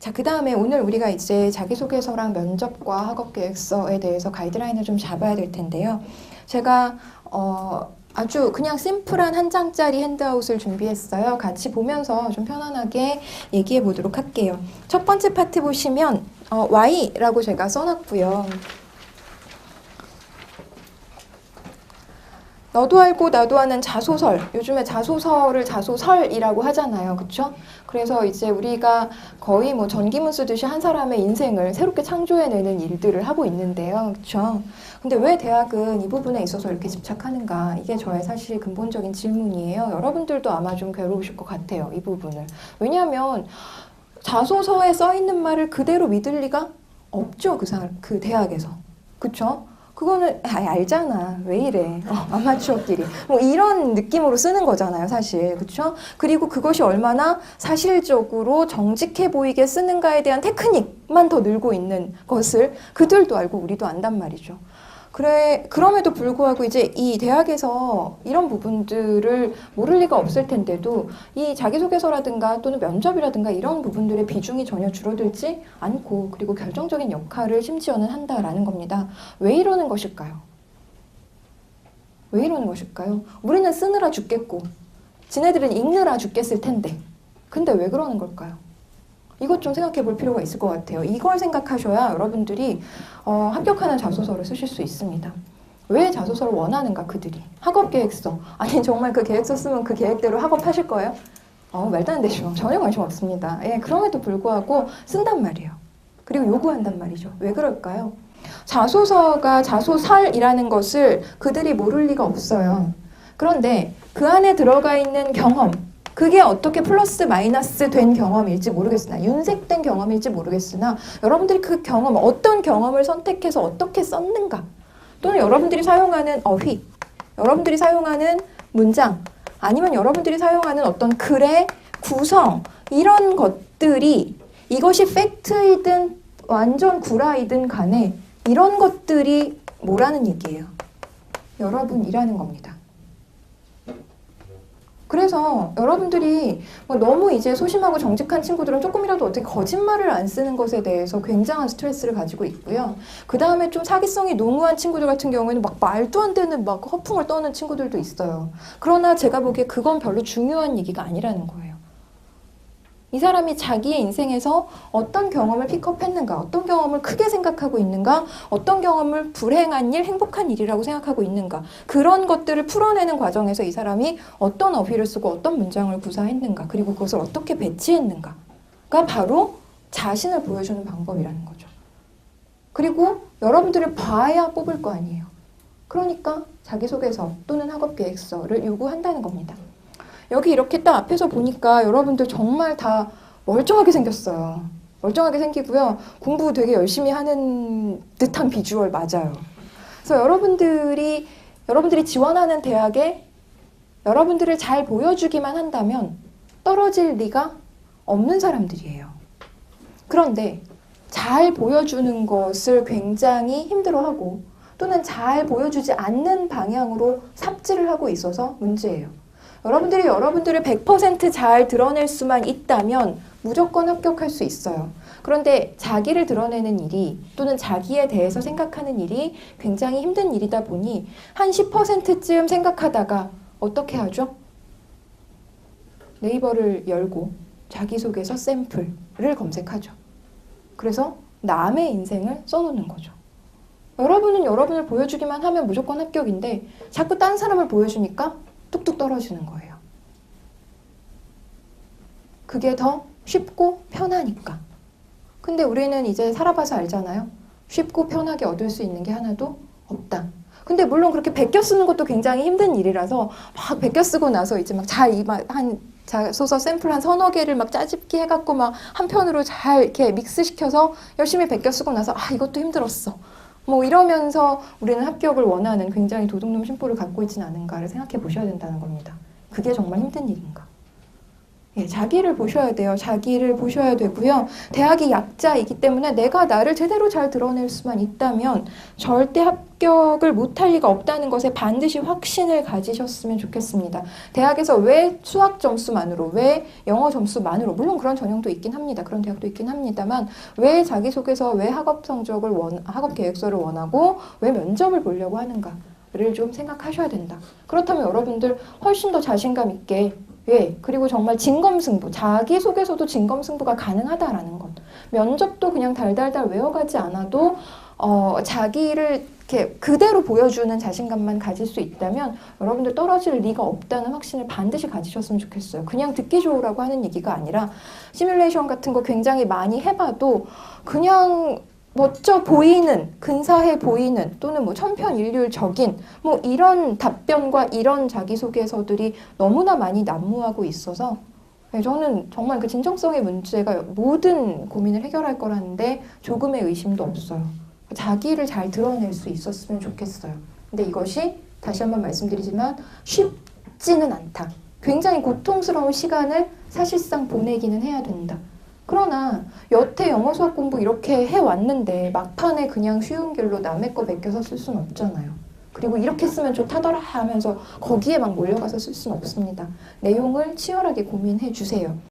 자, 그 다음에 오늘 우리가 이제 자기소개서랑 면접과 학업계획서에 대해서 가이드라인을 좀 잡아야 될 텐데요. 제가 아주 그냥 심플한 한 장짜리 핸드아웃을 준비했어요. 같이 보면서 좀 편안하게 얘기해 보도록 할게요. 첫 번째 파트 보시면 Y라고 제가 써놨고요. 너도 알고 나도 아는 자소설. 요즘에 자소설을 자소설이라고 하잖아요. 그쵸? 그래서 이제 우리가 거의 뭐 전기문 쓰듯이 한 사람의 인생을 새롭게 창조해내는 일들을 하고 있는데요. 그쵸? 근데 왜 대학은 이 부분에 있어서 이렇게 집착하는가? 이게 저의 사실 근본적인 질문이에요. 여러분들도 아마 좀 괴로우실 것 같아요. 이 부분을. 왜냐하면 자소서에 써 있는 말을 그대로 믿을 리가 없죠. 그 대학에서. 그쵸? 그거는 알잖아. 왜 이래. 아마추어끼리. 뭐 이런 느낌으로 쓰는 거잖아요, 사실. 그렇죠? 그리고 그것이 얼마나 사실적으로 정직해 보이게 쓰는가에 대한 테크닉만 더 늘고 있는 것을 그들도 알고 우리도 안단 말이죠. 그럼에도 불구하고 이제 이 대학에서 이런 부분들을 모를 리가 없을 텐데도 이 자기소개서라든가 또는 면접이라든가 이런 부분들의 비중이 전혀 줄어들지 않고 그리고 결정적인 역할을 심지어는 한다라는 겁니다. 왜 이러는 것일까요? 왜 이러는 것일까요? 우리는 쓰느라 죽겠고 지네들은 읽느라 죽겠을 텐데 근데 왜 그러는 걸까요? 이것 좀 생각해 볼 필요가 있을 것 같아요. 이걸 생각하셔야 여러분들이 합격하는 자소서를 쓰실 수 있습니다. 왜 자소서를 원하는가 그들이? 학업계획서. 아니 정말 그 계획서 쓰면 그 계획대로 학업하실 거예요? 말도 안 되죠. 전혀 관심 없습니다. 예, 그럼에도 불구하고 쓴단 말이에요. 그리고 요구한단 말이죠. 왜 그럴까요? 자소서가 자소설이라는 것을 그들이 모를 리가 없어요. 그런데 그 안에 들어가 있는 경험, 그게 어떻게 플러스 마이너스 된 경험일지 모르겠으나 윤색된 경험일지 모르겠으나 여러분들이 그 경험, 어떤 경험을 선택해서 어떻게 썼는가 또는 여러분들이 사용하는 어휘, 여러분들이 사용하는 문장 아니면 여러분들이 사용하는 어떤 글의 구성 이런 것들이 이것이 팩트이든 완전 구라이든 간에 이런 것들이 뭐라는 얘기예요? 여러분이라는 겁니다. 그래서 여러분들이 너무 이제 소심하고 정직한 친구들은 조금이라도 어떻게 거짓말을 안 쓰는 것에 대해서 굉장한 스트레스를 가지고 있고요. 그 다음에 좀 사기성이 농후한 친구들 같은 경우에는 막 말도 안 되는 막 허풍을 떠는 친구들도 있어요. 그러나 제가 보기에 그건 별로 중요한 얘기가 아니라는 거예요. 이 사람이 자기의 인생에서 어떤 경험을 픽업했는가, 어떤 경험을 크게 생각하고 있는가, 어떤 경험을 불행한 일, 행복한 일이라고 생각하고 있는가, 그런 것들을 풀어내는 과정에서 이 사람이 어떤 어휘를 쓰고 어떤 문장을 구사했는가, 그리고 그것을 어떻게 배치했는가가 바로 자신을 보여주는 방법이라는 거죠. 그리고 여러분들을 봐야 뽑을 거 아니에요. 그러니까 자기소개서 또는 학업계획서를 요구한다는 겁니다. 여기 이렇게 딱 앞에서 보니까 여러분들 정말 다 멀쩡하게 생겼어요. 멀쩡하게 생기고요. 공부 되게 열심히 하는 듯한 비주얼 맞아요. 그래서 여러분들이 지원하는 대학에 여러분들을 잘 보여주기만 한다면 떨어질 리가 없는 사람들이에요. 그런데 잘 보여주는 것을 굉장히 힘들어하고 또는 잘 보여주지 않는 방향으로 삽질을 하고 있어서 문제예요. 여러분들이 여러분들을 100% 잘 드러낼 수만 있다면 무조건 합격할 수 있어요. 그런데 자기를 드러내는 일이 또는 자기에 대해서 생각하는 일이 굉장히 힘든 일이다 보니 한 10%쯤 생각하다가 어떻게 하죠? 네이버를 열고 자기소개서 샘플을 검색하죠. 그래서 남의 인생을 써놓는 거죠. 여러분은 여러분을 보여주기만 하면 무조건 합격인데 자꾸 딴 사람을 보여주니까 뚝뚝 떨어지는 거예요. 그게 더 쉽고 편하니까. 근데 우리는 이제 살아봐서 알잖아요. 쉽고 편하게 얻을 수 있는 게 하나도 없다. 근데 물론 그렇게 베껴 쓰는 것도 굉장히 힘든 일이라서 막 베껴 쓰고 나서 이제 막 한 자소서 샘플 한 서너 개를 막 짜집기 해갖고 막 한 편으로 잘 이렇게 믹스시켜서 열심히 베껴 쓰고 나서 이것도 힘들었어. 뭐 이러면서 우리는 합격을 원하는 굉장히 도둑놈 심보를 갖고 있지는 않은가를 생각해 보셔야 된다는 겁니다. 그게 정말 힘든 일인가? 예, 자기를 보셔야 돼요. 자기를 보셔야 되고요. 대학이 약자이기 때문에 내가 나를 제대로 잘 드러낼 수만 있다면 절대 합격을 못할 리가 없다는 것에 반드시 확신을 가지셨으면 좋겠습니다. 대학에서 왜 수학 점수만으로, 왜 영어 점수만으로, 물론 그런 전형도 있긴 합니다. 그런 대학도 있긴 합니다만 왜 자기소개서, 왜 학업 성적을 학업 계획서를 원하고 왜 면접을 보려고 하는가를 좀 생각하셔야 된다. 그렇다면 여러분들 훨씬 더 자신감 있게 그리고 정말 진검승부, 자기소개서도 진검승부가 가능하다라는 것. 면접도 그냥 달달달 외워가지 않아도 자기를 이렇게 그대로 보여주는 자신감만 가질 수 있다면 여러분들 떨어질 리가 없다는 확신을 반드시 가지셨으면 좋겠어요. 그냥 듣기 좋으라고 하는 얘기가 아니라 시뮬레이션 같은 거 굉장히 많이 해봐도 그냥 멋져 보이는, 근사해 보이는 또는 뭐 천편일률적인 뭐 이런 답변과 이런 자기소개서들이 너무나 많이 난무하고 있어서 저는 정말 그 진정성의 문제가 모든 고민을 해결할 거라는데 조금의 의심도 없어요. 자기를 잘 드러낼 수 있었으면 좋겠어요. 근데 이것이 다시 한번 말씀드리지만 쉽지는 않다. 굉장히 고통스러운 시간을 사실상 보내기는 해야 된다. 그러나 여태 영어 수학 공부 이렇게 해왔는데 막판에 그냥 쉬운 길로 남의 거 베껴서 쓸 수는 없잖아요. 그리고 이렇게 쓰면 좋다더라 하면서 거기에 막 몰려가서 쓸 수는 없습니다. 내용을 치열하게 고민해 주세요.